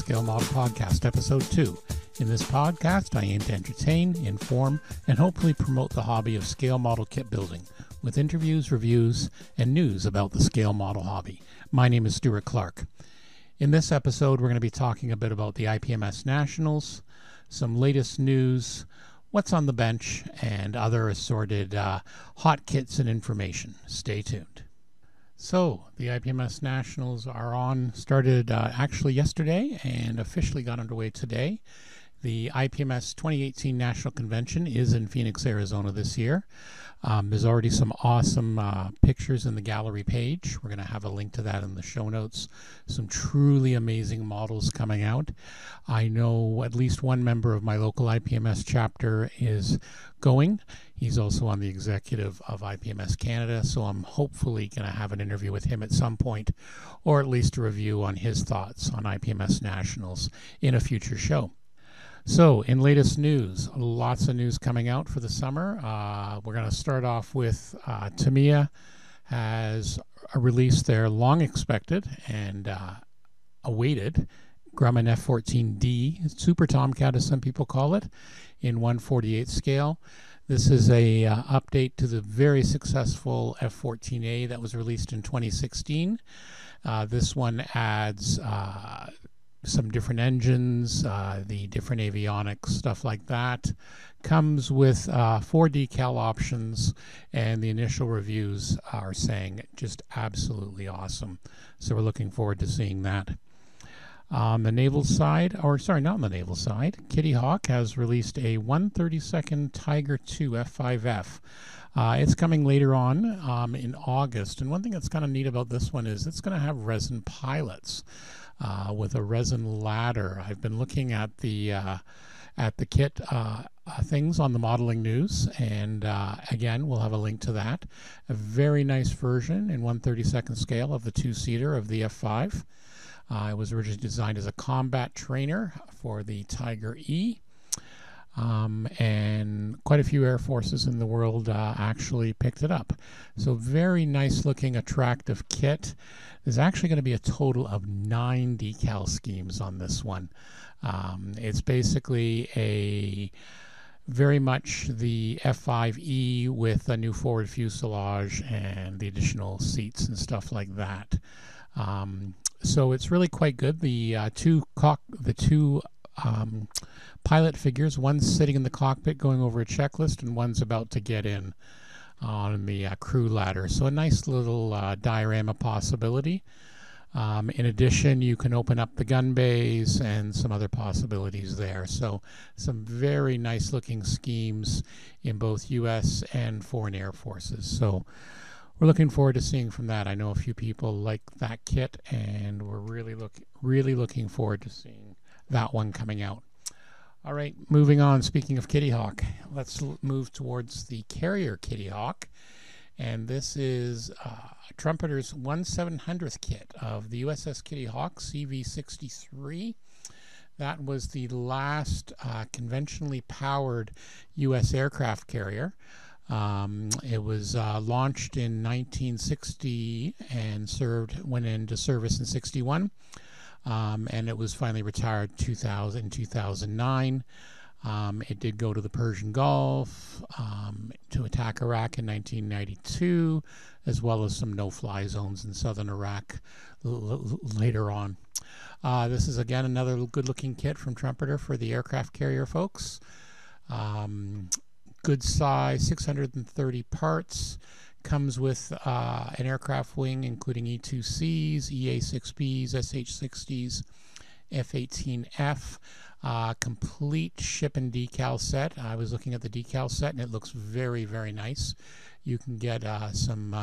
Scale Model Podcast, Episode 2. In this podcast, I aim to entertain, inform, and hopefully promote the hobby of scale model kit building with interviews, reviews, and news about the scale model hobby. My name is Stuart Clark. In this episode, we're going to be talking a bit about the IPMS Nationals, some latest news, what's on the bench, and other assorted hot kits and information. Stay tuned. So, the IPMS Nationals are started actually yesterday and officially got underway today. The IPMS 2018 National Convention is in Phoenix, Arizona this year. There's already some awesome pictures in the gallery page. We're going to have a link to that in the show notes. Some truly amazing models coming out. I know at least one member of my local IPMS chapter is going. He's also on the executive of IPMS Canada, so I'm hopefully going to have an interview with him at some point, or at least a review on his thoughts on IPMS Nationals in a future show. So, in latest news, lots of news coming out for the summer. We're going to start off with Tamiya has released their long-expected and awaited Grumman F14D, Super Tomcat as some people call it, in 1/48 scale. This is a update to the very successful F14A that was released in 2016. This one adds some different engines, the different avionics, stuff like that. Comes with 4 decal options, and the initial reviews are saying just absolutely awesome. So we're looking forward to seeing that. On the naval side, or sorry, not on the naval side, Kitty Hawk has released a 1/32 Tiger II F5F. It's coming later on in August, and one thing that's kind of neat about this one is it's going to have resin pilots with a resin ladder. I've been looking at the kit things on the Modeling News, and again, we'll have a link to that. A very nice version in 1/32 scale of the two-seater of the F5. It was originally designed as a combat trainer for the Tiger E, and quite a few air forces in the world actually picked it up. So very nice looking, attractive kit. There's actually going to be a total of 9 decal schemes on this one. It's basically a very much the F5E with a new forward fuselage and the additional seats and stuff like that. So it's really quite good. The two pilot figures, one's sitting in the cockpit going over a checklist, and one's about to get in on the crew ladder. So a nice little diorama possibility. In addition, you can open up the gun bays and some other possibilities there. So some very nice looking schemes in both U.S. and foreign air forces. So we're looking forward to seeing from that. I know a few people like that kit, and we're really looking forward to seeing that one coming out. All right, moving on. Speaking of Kitty Hawk, let's move towards the carrier Kitty Hawk. And this is Trumpeter's 1/700th kit of the USS Kitty Hawk CV-63. That was the last conventionally powered U.S. aircraft carrier. It was launched in 1960 and went into service in 61. And it was finally retired in 2009. It did go to the Persian Gulf to attack Iraq in 1992, as well as some no-fly zones in southern Iraq later on. This is, again, another good-looking kit from Trumpeter for the aircraft carrier folks. Good size, 630 parts. Comes with an aircraft wing including E2Cs, EA6Bs, SH60s, F-18F, complete ship and decal set. I was looking at the decal set, and it looks very, very nice. You can get some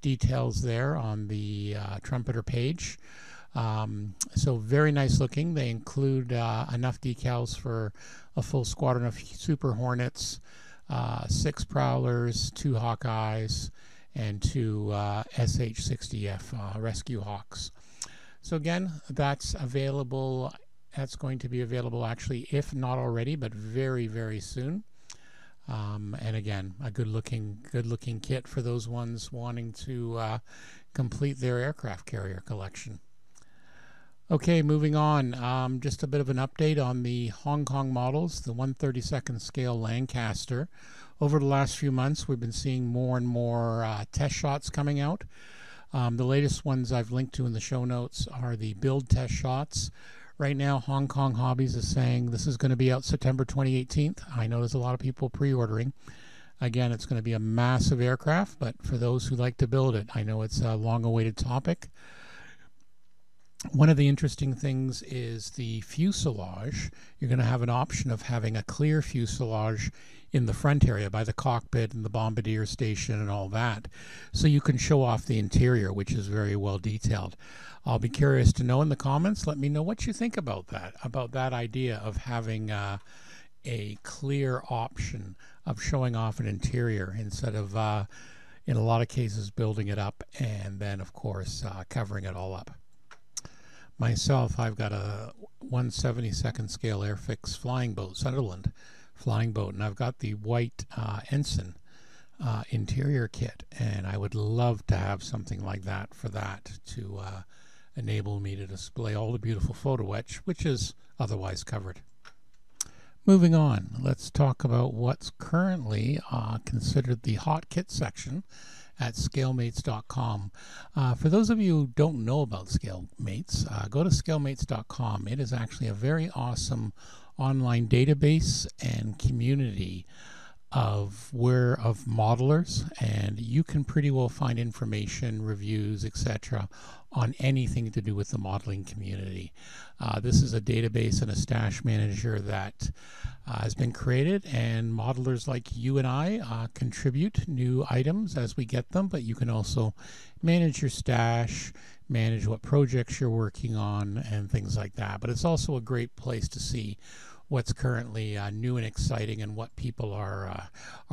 details there on the Trumpeter page. So very nice looking. They include enough decals for a full squadron of Super Hornets, 6 Prowlers, 2 Hawkeyes, and 2 SH-60F Rescue Hawks. So again, that's available. That's going to be available actually, if not already, but very, very soon. And again, a good-looking kit for those ones wanting to complete their aircraft carrier collection. Okay, moving on. Just a bit of an update on the Hong Kong models, the 1/32nd scale Lancaster. Over the last few months, we've been seeing more and more test shots coming out. The latest ones I've linked to in the show notes are the build test shots. Right now, Hong Kong Hobbies is saying this is going to be out September 2018. I know there's a lot of people pre-ordering. Again, it's going to be a massive aircraft, but for those who like to build it, I know it's a long-awaited topic. One of the interesting things is the fuselage. You're going to have an option of having a clear fuselage in the front area by the cockpit and the bombardier station and all that. So you can show off the interior, which is very well detailed. I'll be curious to know in the comments. Let me know what you think about that idea of having a clear option of showing off an interior instead of, in a lot of cases, building it up and then, of course, covering it all up. Myself, I've got a 1/72nd scale Airfix flying boat, Sunderland flying boat, and I've got the white ensign interior kit, and I would love to have something like that for that to enable me to display all the beautiful photo etch, which is otherwise covered. Moving on, let's talk about what's currently considered the hot kit section at scalemates.com. For those of you who don't know about Scalemates, go to scalemates.com. It is actually a very awesome online database and community of modelers, and you can pretty well find information, reviews, etc. on anything to do with the modeling community. This is a database and a stash manager that has been created, and modelers like you and I contribute new items as we get them, but you can also manage your stash, manage what projects you're working on, and things like that. But it's also a great place to see what's currently new and exciting and what people are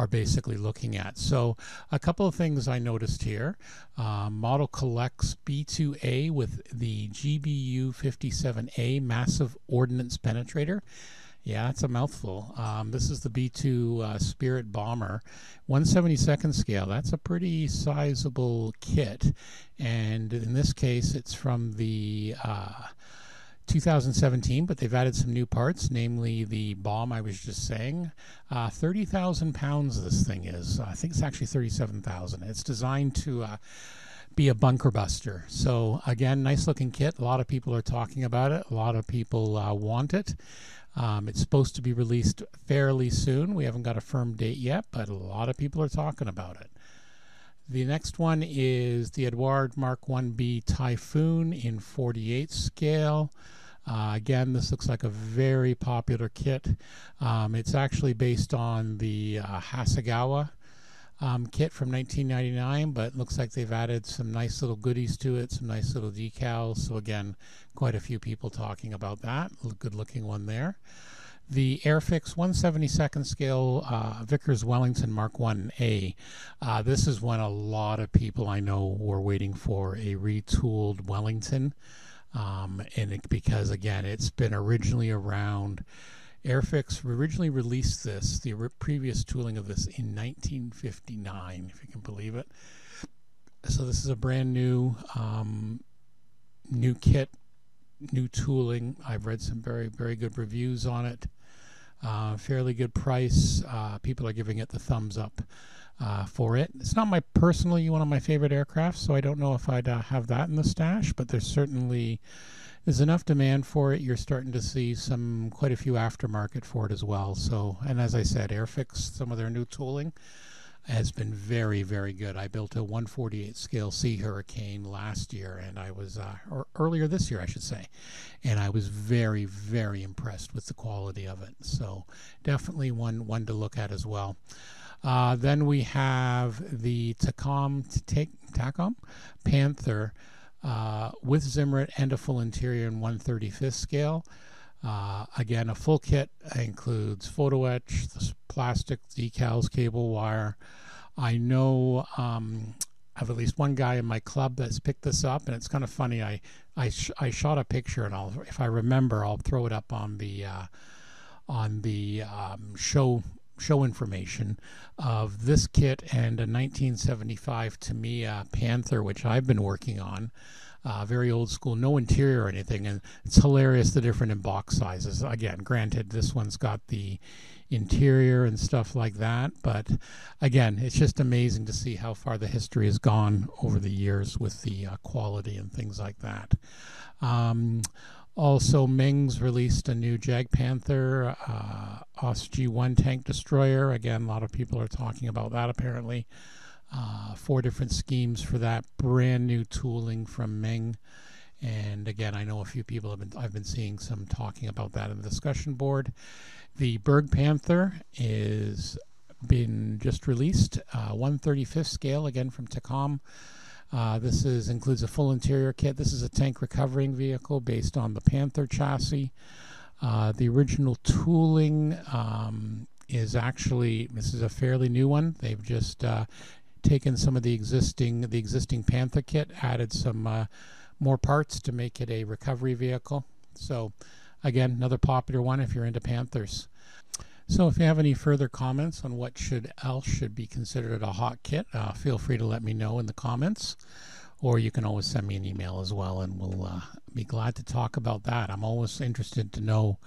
basically looking at. So a couple of things I noticed here. Model collects B2A with the GBU 57A massive ordnance penetrator. Yeah, it's a mouthful. This is the B2 Spirit Bomber, 1/72nd scale. That's a pretty sizable kit, and in this case it's from the 2017, but they've added some new parts, namely the bomb I was just saying. 30,000 pounds this thing is. I think it's actually 37,000. It's designed to be a bunker buster. So again, nice looking kit. A lot of people are talking about it. A lot of people want it. It's supposed to be released fairly soon. We haven't got a firm date yet, but a lot of people are talking about it. The next one is the Eduard Mark 1B Typhoon in 48 scale. Again, this looks like a very popular kit. It's actually based on the Hasegawa kit from 1999, but it looks like they've added some nice little goodies to it, some nice little decals. So again, quite a few people talking about that. Good looking one there. The Airfix 1/72nd scale Vickers Wellington Mark 1A. This is one a lot of people I know were waiting for, a retooled Wellington. Because again, it's been originally around. Airfix originally released this, the previous tooling of this, in 1959, if you can believe it. So this is a brand new new kit, new tooling. I've read some very, very good reviews on it. Fairly good price. People are giving it the thumbs up for it. It's not personally one of my favorite aircraft, so I don't know if I'd have that in the stash, but there's enough demand for it. You're starting to see quite a few aftermarket for it as well. So, and as I said, Airfix, some of their new tooling has been very, very good. I built a 1/48 scale Sea Hurricane last year, and I was, or earlier this year, I should say, and I was very, very impressed with the quality of it. So definitely one to look at as well. Then we have the Tacom Panther with Zimmerit and a full interior in 1/35th scale. Again, a full kit includes photo etch, the plastic decals, cable wire. I know I have at least one guy in my club that's picked this up, and it's kind of funny. I shot a picture, and if I remember, I'll throw it up on the show information of this kit and a 1975 Tamiya Panther, which I've been working on. very old school, no interior or anything, and it's hilarious the different in box sizes. Again, granted, this one's got the interior and stuff like that, but again, it's just amazing to see how far the history has gone over the years with the quality and things like that. Also, Ming's released a new Jagdpanther OSG-1 tank destroyer. Again, a lot of people are talking about that apparently. 4 different schemes for that, brand new tooling from Ming. And again, I know a few people I've been seeing some talking about that in the discussion board. The Bergpanther is been just released, 1/35th scale, again from Tecom. This includes a full interior kit. This is a tank recovering vehicle based on the Panther chassis. The original tooling is actually, this is a fairly new one. They've just taken some of the existing Panther kit, added some more parts to make it a recovery vehicle. So again, another popular one if you're into Panthers. So if you have any further comments on what else should be considered a hot kit, feel free to let me know in the comments, or you can always send me an email as well, and we'll be glad to talk about that. I'm always interested to know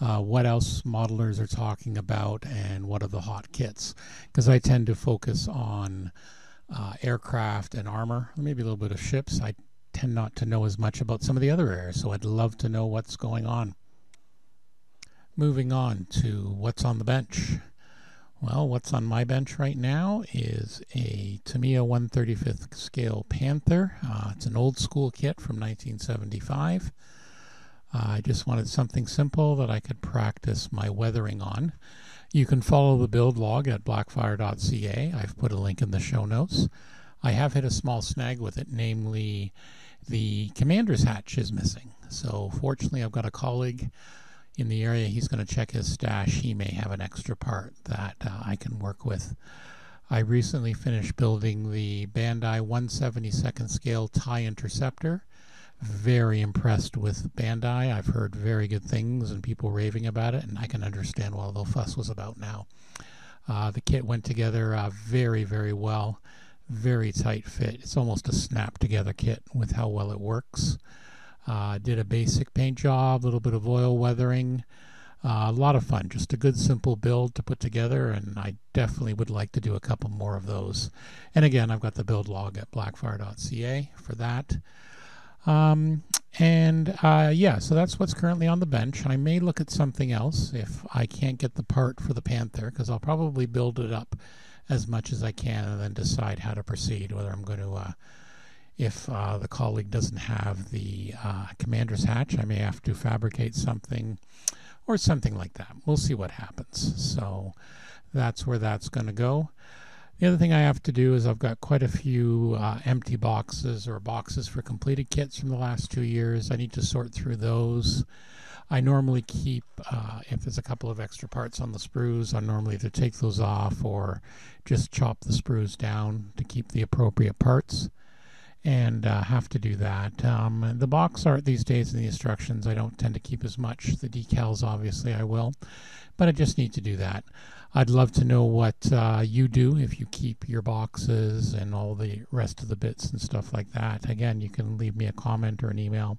what else modelers are talking about and what are the hot kits, because I tend to focus on aircraft and armor, maybe a little bit of ships. I tend not to know as much about some of the other areas, so I'd love to know what's going on. Moving on to what's on the bench. Well, what's on my bench right now is a Tamiya 1/35th scale Panther. It's an old school kit from 1975. I just wanted something simple that I could practice my weathering on. You can follow the build log at blackfire.ca. I've put a link in the show notes. I have hit a small snag with it, namely the commander's hatch is missing. So fortunately, I've got a colleague in the area. He's going to check his stash. He may have an extra part that I can work with. I recently finished building the Bandai 1/72nd scale TIE Interceptor. Very impressed with Bandai. I've heard very good things and people raving about it, and I can understand what the fuss was about now. The kit went together very, very well. Very tight fit. It's almost a snap together kit with how well it works. Did a basic paint job, a little bit of oil weathering, a lot of fun. Just a good simple build to put together, and I definitely would like to do a couple more of those. And again, I've got the build log at blackfire.ca for that. Yeah, so that's what's currently on the bench. I may look at something else if I can't get the part for the Panther, because I'll probably build it up as much as I can and then decide how to proceed, whether I'm going to if the colleague doesn't have the commander's hatch, I may have to fabricate something or something like that. We'll see what happens. So that's where that's going to go. The other thing I have to do is I've got quite a few empty boxes or boxes for completed kits from the last 2 years. I need to sort through those. I normally keep, if there's a couple of extra parts on the sprues, I normally either take those off or just chop the sprues down to keep the appropriate parts. And have to do that. The box art these days in the instructions, I don't tend to keep as much. The decals, obviously, I will. But I just need to do that. I'd love to know what you do if you keep your boxes and all the rest of the bits and stuff like that. Again, you can leave me a comment or an email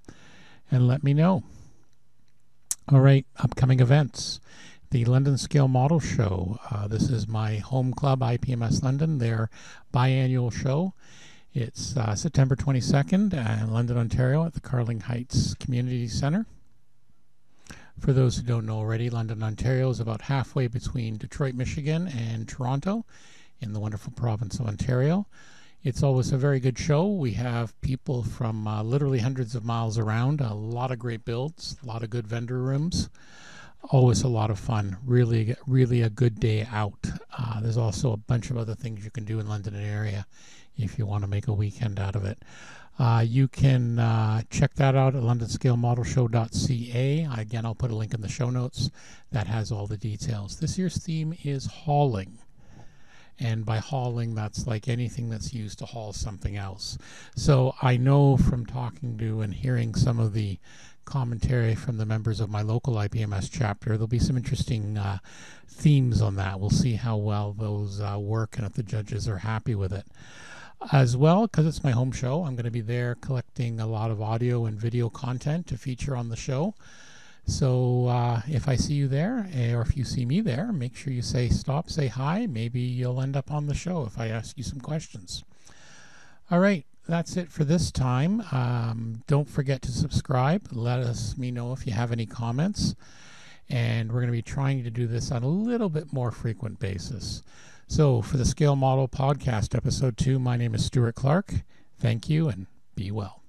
and let me know. All right, upcoming events. The London Scale Model Show. This is my home club, IPMS London, their biannual show. It's September 22nd in London, Ontario at the Carling Heights Community Centre. For those who don't know already, London, Ontario is about halfway between Detroit, Michigan and Toronto in the wonderful province of Ontario. It's always a very good show. We have people from literally hundreds of miles around, a lot of great builds, a lot of good vendor rooms. Always a lot of fun. Really, really a good day out. There's also a bunch of other things you can do in London and area if you want to make a weekend out of it. You can check that out at londonscalemodelshow.ca. Again, I'll put a link in the show notes that has all the details. This year's theme is hauling. And by hauling, that's like anything that's used to haul something else. So I know from talking to and hearing some of the commentary from the members of my local IPMS chapter, there'll be some interesting themes on that. We'll see how well those work and if the judges are happy with it. As well, because it's my home show, I'm going to be there collecting a lot of audio and video content to feature on the show. So if I see you there, or if you see me there, make sure you say stop, say hi. Maybe you'll end up on the show if I ask you some questions. All right, that's it for this time. Don't forget to subscribe. Let me know if you have any comments. And we're going to be trying to do this on a little bit more frequent basis. So for the Scale Model Podcast, Episode 2, my name is Stuart Clark. Thank you and be well.